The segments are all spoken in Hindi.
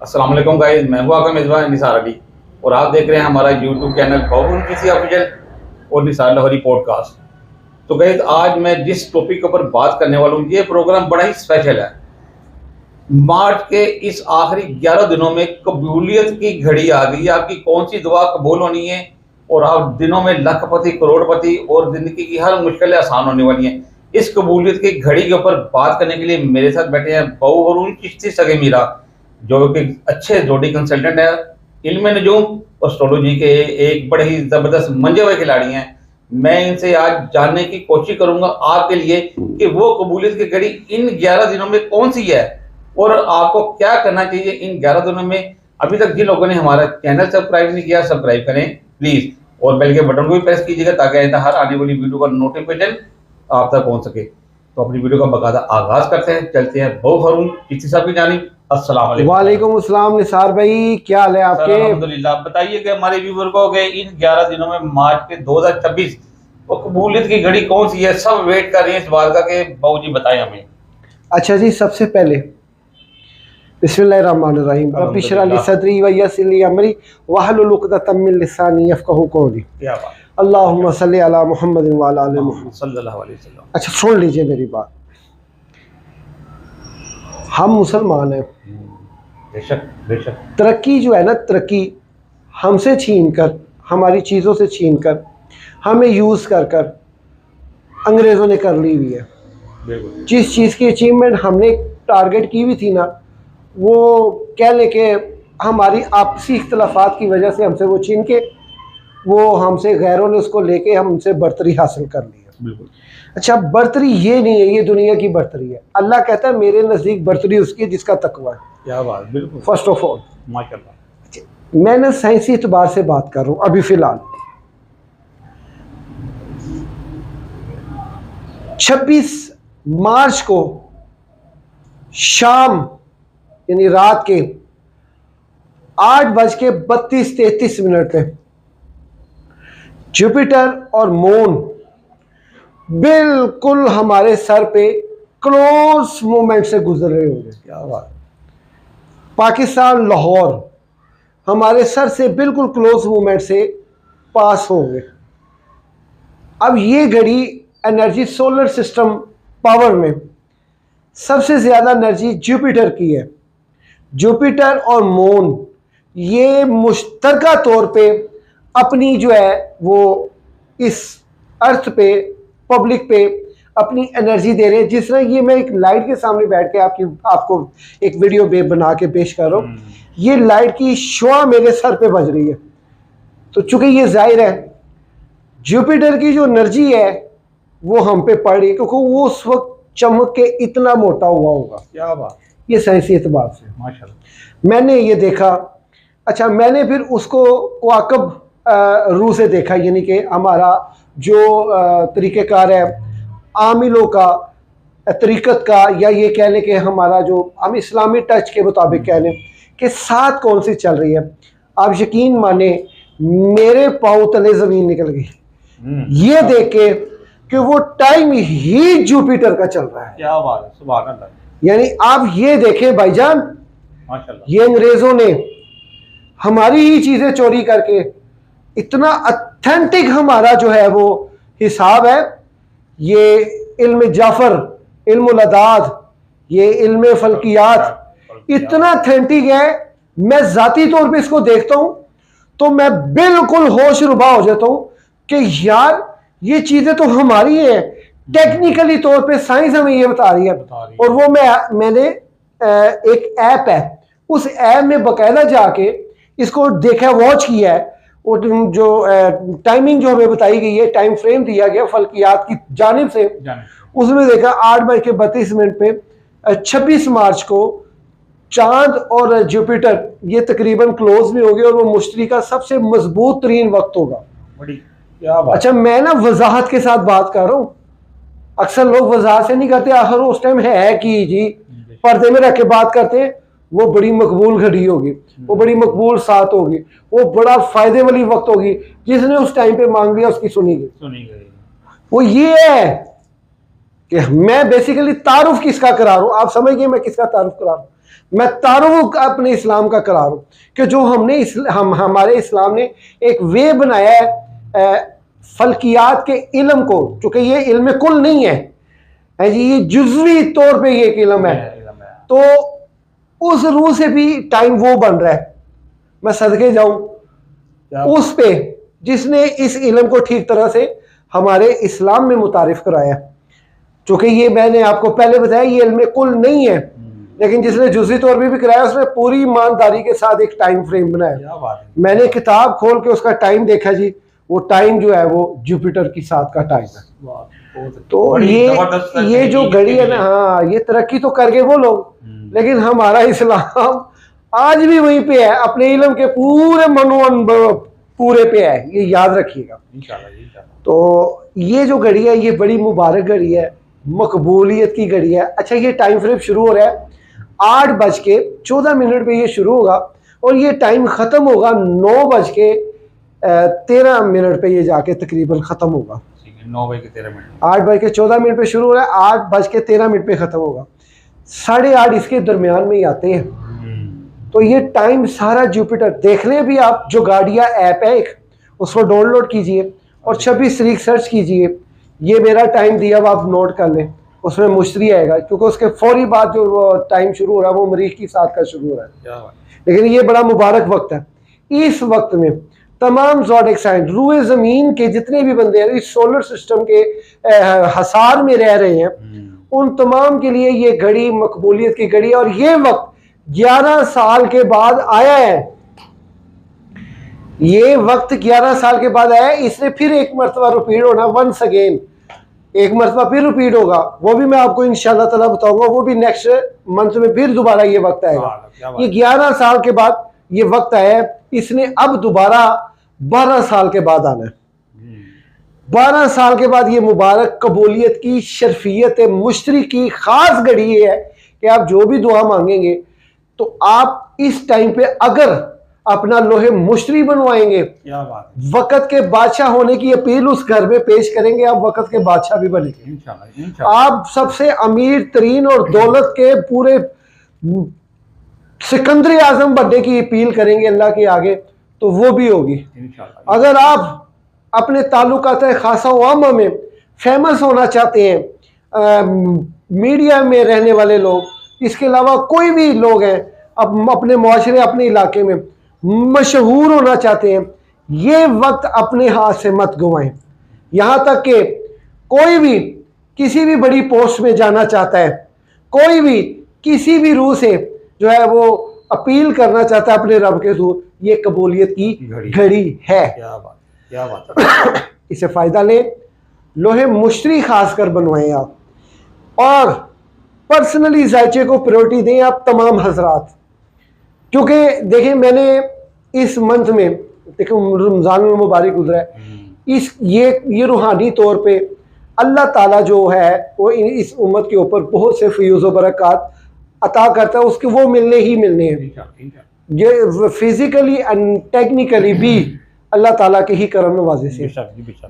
अस्सलाम वालेकुम गाइस, मैं हूं आपका मेज़बान निसार अली और आप देख रहे हैं हमारा यूट्यूब चैनल बाबुल किसी ऑफिशियल और निसार लाहौरी पॉडकास्ट। तो गाइस, आज मैं जिस टॉपिक के ऊपर बात करने वाला हूं, ये प्रोग्राम बड़ा ही स्पेशल है। मार्च के इस आखिरी 11 दिनों में कबूलियत की घड़ी आ गई है। आपकी कौन सी दुआ कबूल होनी है और आप दिनों में लखपति करोड़पति और जिंदगी की हर मुश्किलें आसान होने वाली हैं। इस कबूलियत की घड़ी के ऊपर बात करने के लिए मेरे साथ बैठे हैं बहू हरून चिश्ती सगे मीरा, जो कि अच्छे जोड़ी कंसल्टेंट है, इल्म नजूम एस्ट्रोलॉजी के एक बड़े ही जबरदस्त मंजे हुए खिलाड़ी हैं। मैं इनसे आज जानने की कोशिश करूंगा आपके लिए कि वो कबूलियत की घड़ी इन 11 दिनों में कौन सी है और आपको क्या करना चाहिए इन 11 दिनों में। अभी तक जिन लोगों ने हमारा चैनल सब्सक्राइब नहीं किया, सब्सक्राइब करें प्लीज, और बेल के बटन को भी प्रेस कीजिएगा ताकि आइंदा हर आने वाली वीडियो का नोटिफिकेशन आप तक पहुंच सके। तो अपनी वीडियो का बकायदा आगाज करते हैं, चलते हैं बहु हरून चिश्ती साहब की जानिब। अस्सलाम वालेकुम। वालेकुम अस्सलाम निसार भाई, क्या हाल है आपके? अल्हम्दुलिल्लाह। बताइए कि हमारे व्यूवर को गए इन 11 दिनों में मार्च के 2026 वो कबूलियत की घड़ी कौन सी है? सब वेट कर रहे हैं इस बात का कि बाबू जी बताएं हमें। अच्छा जी, सबसे पहले बिस्मिल्लाहिर्रहमानिर्रहीम, रब्बी इश्रह ली सदरी व यस्सिर ली अमरी वहलुल उक़दतम मिन लिसानी यफ़क़हू क़ौली। क्या बात। अल्लाहुम्मा सल्लि अला मुहम्मद व अला आलि मुहम्मद सल्लल्लाहु अलैहि वसल्लम। अच्छा, सुन लीजिए मेरी बात। हम मुसलमान हैं। बेशक बेशक। तरक्की जो है ना, तरक्की हमसे छीन कर, हमारी चीज़ों से छीन कर, हमें यूज़ कर कर अंग्रेज़ों ने कर ली हुई है। बिल्कुल। जिस चीज़ की अचीवमेंट हमने टारगेट की हुई थी ना, वो कह लें कि हमारी आपसी इख्तलाफात की वजह से हमसे वो छीन के, वो हमसे गैरों ने उसको लेके हमसे बर्तरी हासिल कर ली है। बिल्कुल। अच्छा, बर्तरी ये नहीं है, ये दुनिया की बर्तरी है। अल्लाह कहता है मेरे नज़दीक बर्तरी उसकी है जिसका तकवा है। क्या बात। बिल्कुल। फर्स्ट ऑफ ऑल माशाल्लाह। मैं ना साइंसी एतबार से बात कर रहा हूँ। अभी फ़िलहाल 26 मार्च को शाम यानी रात के 8:32-33 पे जुपिटर और मून बिल्कुल हमारे सर पे क्लोज मूवमेंट से गुजर रहे होंगे। क्या बात। पाकिस्तान लाहौर हमारे सर से बिल्कुल क्लोज मूवमेंट से पास होंगे। अब ये घड़ी एनर्जी सोलर सिस्टम पावर में सबसे ज़्यादा एनर्जी जुपिटर की है। जुपिटर और मून ये मुश्तरका तौर पे अपनी जो है वो इस अर्थ पे, पब्लिक पे अपनी एनर्जी दे रहे हैं। जिस तरह ये मैं एक लाइट के सामने बैठ के आपको एक वीडियो बना के पेश कर रहा हूँ, ये लाइट की शुआ मेरे सर पे बज रही है। तो चूंकि ये जाहिर है जुपिटर की जो एनर्जी है वो हम पे पड़ रही है, क्योंकि वो उस वक्त चमक के इतना मोटा हुआ होगा। क्या बात। ये साइंसी एतबार से माशाल्लाह। मैंने ये देखा। अच्छा, मैंने फिर उसको वाकब रू से देखा, यानी कि हमारा जो तरीक़ेकार है आमिलों का, तरीक़त का, या ये कह लें कि हमारा जो हम इस्लामी टच के मुताबिक कह लें कि साथ कौन सी चल रही है। आप यकीन माने मेरे पाँव तले ज़मीन निकल गई ये देख के कि वो टाइम ही जुपिटर का चल रहा है। क्या बात है। सुभान अल्लाह। यानी आप ये देखें भाईजान, माशाल्लाह। ये अंग्रेज़ों ने हमारी ही चीज़ें चोरी करके इतना ऑथेंटिक हमारा जो है वो हिसाब है। ये इल्म जाफर, इल्म अदाद, ये इल्म फल्कियात इतना ऑथेंटिक है। मैं ज़ाती तौर पे इसको देखता हूँ तो मैं बिल्कुल होश रुबा हो जाता हूँ कि यार ये चीज़ें तो हमारी हैं। टेक्निकली तौर पे साइंस हमें ये बता रही है। और वो मैंने एक ऐप है, उस ऐप में बाकायदा जाके इसको देखा, वॉच किया है। और जो टाइमिंग जो हमें बताई गई है, टाइम फ्रेम दिया गया फल्कियात की जानिब से, उसमें देखा 8:32 पे 26 मार्च को चांद और जुपिटर ये तकरीबन क्लोज में हो गए और वो मुश्तरी का सबसे मजबूत तरीन वक्त होगा। क्या बात। अच्छा, मैं ना वजाहत के साथ बात कर रहा हूँ। अक्सर लोग वजाहत से नहीं करते, आखिर उस टाइम है कि जी पर्दे में रख के बात करते हैं। वो बड़ी मकबूल घड़ी होगी, वो बड़ी मकबूल साथ होगी, वो बड़ा फायदे वाली वक्त होगी। जिसने उस टाइम पे मांग लिया उसकी सुनी गई। वो ये है कि मैं बेसिकली तारुफ किसका करा रहा हूँ, आप समझ गए मैं किसका तारुफ करा रहा हूँ। मैं तारुफ अपने इस्लाम का करा रहा हूँ कि जो हमारे इस्लाम ने एक वे बनाया है फल्कियात के इल्म को, चूंकि ये इल्म कुल नहीं है जी, ये जुज़वी तौर पे ये एक इल्म है, तो उस रूह से भी टाइम वो बन रहा है। मैं सदके जाऊं उस पे जिसने इस इल्म को ठीक तरह से हमारे इस्लाम में मुतारिफ कराया, चूंकि ये मैंने आपको पहले बताया ये इल्म कुल नहीं है, लेकिन जिसने जुज़वी तौर पे भी कराया उसने पूरी ईमानदारी के साथ एक टाइम फ्रेम बनाया। मैंने किताब खोल के उसका टाइम देखा जी, वो टाइम जो है वो जुपिटर की साथ का टाइम है। तो ये जो घड़ी है ना, हाँ ये तरक्की तो कर गए वो लोग, लेकिन हमारा इस्लाम आज भी वहीं पे है, अपने इल्म के पूरे मनोअनुभव पूरे पे है, ये याद रखिएगा। तो ये जो घड़ी है ये बड़ी मुबारक घड़ी है, मकबूलियत की घड़ी है। अच्छा ये टाइम फ्रेम शुरू हो रहा है 8:14 पे ये शुरू होगा और ये टाइम ख़त्म होगा 9:13 पे ये जाके तकरीबन ख़त्म होगा। 8:14 पे शुरू हो रहा है, 8:13 पे ख़त्म होगा, 8:30 इसके दरमियान में ही आते हैं। तो ये टाइम सारा जुपिटर देख लें। भी आप जो गाड़िया ऐप है एक, उसको डाउनलोड कीजिए और 26 तारीख सर्च कीजिए, ये मेरा टाइम दिया हुआ आप नोट कर लें, उसमें मुश्तरी आएगा, क्योंकि उसके फौरी बाद जो टाइम शुरू हो रहा है वो मरीख की साथ का शुरू हो रहा है। लेकिन ये बड़ा मुबारक वक्त है। इस वक्त में तमाम ज़ोडिक साइन रूए ज़मीन के जितने भी बंदे हैं इस सोलर सिस्टम के हसार में रह रहे हैं, उन तमाम के लिए ये घड़ी मकबूलियत की घड़ी, और ये वक्त 11 साल के बाद आया है। ये वक्त 11 साल के बाद आया है, इसने फिर एक मरतबा रिपीट होना, वंस अगेन एक मरतबा फिर रिपीट होगा, वो भी मैं आपको इंशाल्लाह ताला बताऊंगा, वो भी नेक्स्ट मंथ में फिर दोबारा ये वक्त आएगा। ये 11 साल के बाद ये वक्त आया है, इसने अब दोबारा 12 साल के बाद आना है। 12 साल के बाद ये मुबारक कबूलियत की शर्फियत मुश्तरी की खास घड़ी ये है कि आप जो भी दुआ मांगेंगे तो आप इस टाइम पे अगर अपना लोहे मुश्तरी बनवाएंगे, वक़्त के बादशाह होने की अपील उस घर में पेश करेंगे, आप वक़्त के बादशाह भी बनेंगे इंशाल्लाह। आप सबसे अमीर तरीन और दौलत के पूरे सिकंदर आजम बनने की अपील करेंगे अल्लाह के आगे, तो वो भी होगी। अगर आप अपने ताल्लुकात खासा वामा में फेमस होना चाहते हैं, मीडिया में रहने वाले लोग, इसके अलावा कोई भी लोग हैं अब अपने मुआशरे अपने इलाके में मशहूर होना चाहते हैं, ये वक्त अपने हाथ से मत गंवाएं। यहाँ तक कि कोई भी किसी भी बड़ी पोस्ट में जाना चाहता है, कोई भी किसी भी रूह से जो है वो अपील करना चाहता है अपने रब के दूर, ये कबूलियत की घड़ी है। क्या बात इसे फ़ायदा लें, लोहे मुश्तरी खासकर बनवाएं आप, और पर्सनली जायचे को प्रायोरिटी दें आप तमाम हजरात, क्योंकि देखिए मैंने इस मंथ में देखो रमज़ान में मुबारक गुजरा है, इस ये रूहानी तौर पे अल्लाह ताला जो है वो इस उम्मत के ऊपर बहुत से फ्यूज़ व बरक़ात अता करता है, उसके वो मिलने ही मिलने हैं। ये फिज़िकली एंड टेक्निकली भी अल्लाह ताला के ही करम नवाज़ी से।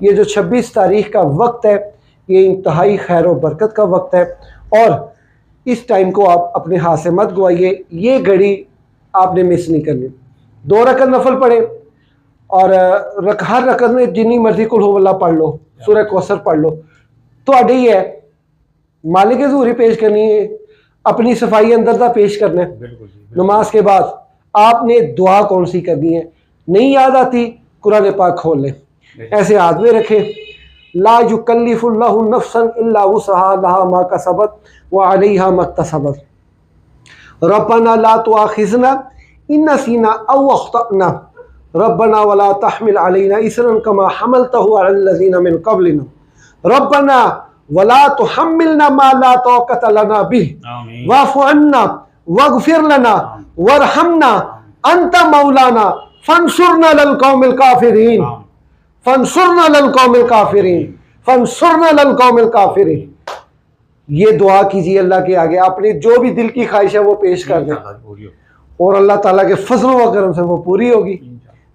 ये जो 26 तारीख का वक्त है ये इंतहाई खैर और बरकत का वक्त है, और इस टाइम को आप अपने हाथ से मत गवाइए। ये घड़ी आपने मिस नहीं करनी। 2 रकत नफल पढ़े और हर रकत में जिन्नी मर्जी कुल हुवल्लाह पढ़ लो, सूरह कौसर पढ़ लो, तो अड्डे ही है मालिक ज़ूरी पेश करनी है, अपनी सफाई अंदर का पेश करना है। नमाज के बाद आपने दुआ कौन सी करनी है, नहीं याद आती कुरान पाक खोल ले, ऐसे हाथ में रखे, ला युकल्लिफुल्लाहु नफ्सन इल्ला वुसहा लहा मा कसबत व अलैहा मक्तसबत, रब्बना ला तुआखिज़ना इन नसीना औ अख्तअना, रब्बना वला तहमिल अलैना इसरन कमा हमलतहु अलल लज़ीना मिन क़ब्लिना, रब्बना वला तुहम्मिलना मा ला ताक़त लना बिही वाफ़ु अन्ना वग़फ़िर लना वरहमना अंता मौलाना फंसुरना लल कौमिल काफ़िरीन, फंसुरना लल कौमिल काफ़िरीन, फंसुरना लल कौमिल काफ़िरीन। ये दुआ कीजिए अल्लाह के आगे, आपने जो भी दिल की ख्वाहिश है वो पेश कर दें और अल्लाह ताला के फजल व करम से वो पूरी होगी।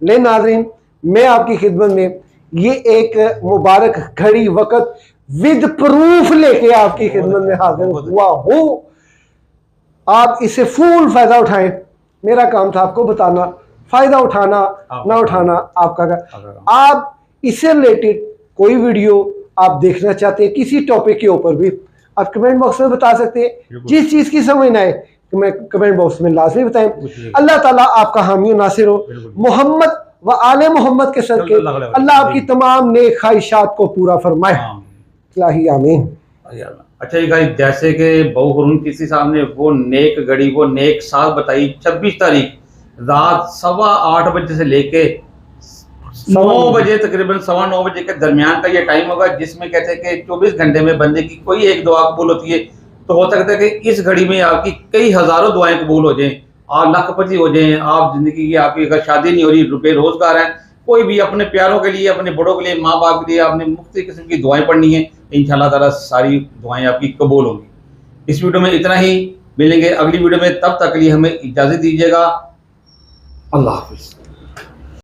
ले नाज़रीन, मैं आपकी खिदमत में ये एक मुबारक घड़ी वक़्त विद प्रूफ लेके आपकी खिदमत में हाजिर हुआ हूं। आप इससे फुल फायदा उठाएं। मेरा काम था आपको बताना, फायदा उठाना ना उठाना आपका काम। आप इससे रिलेटेड कोई वीडियो आप देखना चाहते हैं किसी टॉपिक के ऊपर भी, आप कमेंट बॉक्स में बता सकते हैं। जिस चीज की समझ ना आए मैं कमेंट बॉक्स में लाजमी बताएं। अल्लाह ताला आपका हामी और नासिर हो। मोहम्मद व आले मोहम्मद के सदके अल्लाह आपकी तमाम नेक ख्वाहिशात को पूरा फरमाए। इलाही आमीन। अच्छा जी गाइस, जैसे कि बहू हुरून किसी साहब ने वो नेक घड़ी, वो नेक साल बताई, 26 तारीख रात 8:15 बजे से लेके 9 बजे, तकरीबन 9:15 बजे के दरमियान का ये टाइम होगा, जिसमें कहते हैं कि 24 घंटे में बंदे की कोई एक दुआ कबूल होती है। तो हो सकता है कि इस घड़ी में आपकी कई हजारों दुआएं कबूल हो जाएं, आप लखपति हो जाएं, आप जिंदगी की, आपकी अगर शादी नहीं हो रही, रुपये रोजगार हैं, कोई भी अपने प्यारों के लिए, अपने बड़ों के लिए, माँ बाप के लिए आपने मुख्तलिफ किस्म की दुआएं पढ़नी है। इंशाअल्लाह ताला सारी दुआएं आपकी कबूल होंगी। इस वीडियो में इतना ही, मिलेंगे अगली वीडियो में, तब तक के लिए हमें इजाज़त दीजिएगा। अल्लाह हाफिज़।